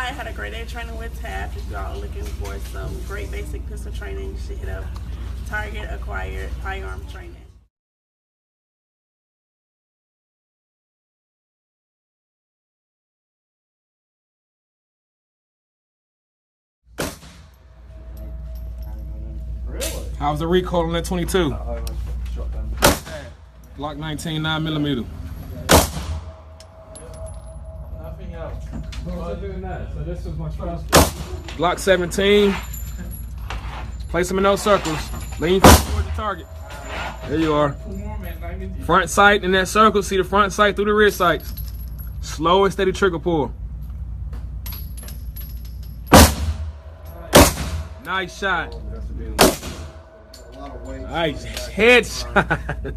I had a great day training with TAFT. If y'all are looking for some great basic pistol training, you should hit up Target Acquired Firearms Training. Really? How's the recoil on that 22? Glock 19 9mm. Nothing else. While doing that, so this was my first. Glock 17. Place them in those circles. Lean towards the target. There you are. Front sight in that circle. See the front sight through the rear sights. Slow and steady trigger pull. Nice shot. Nice headshot.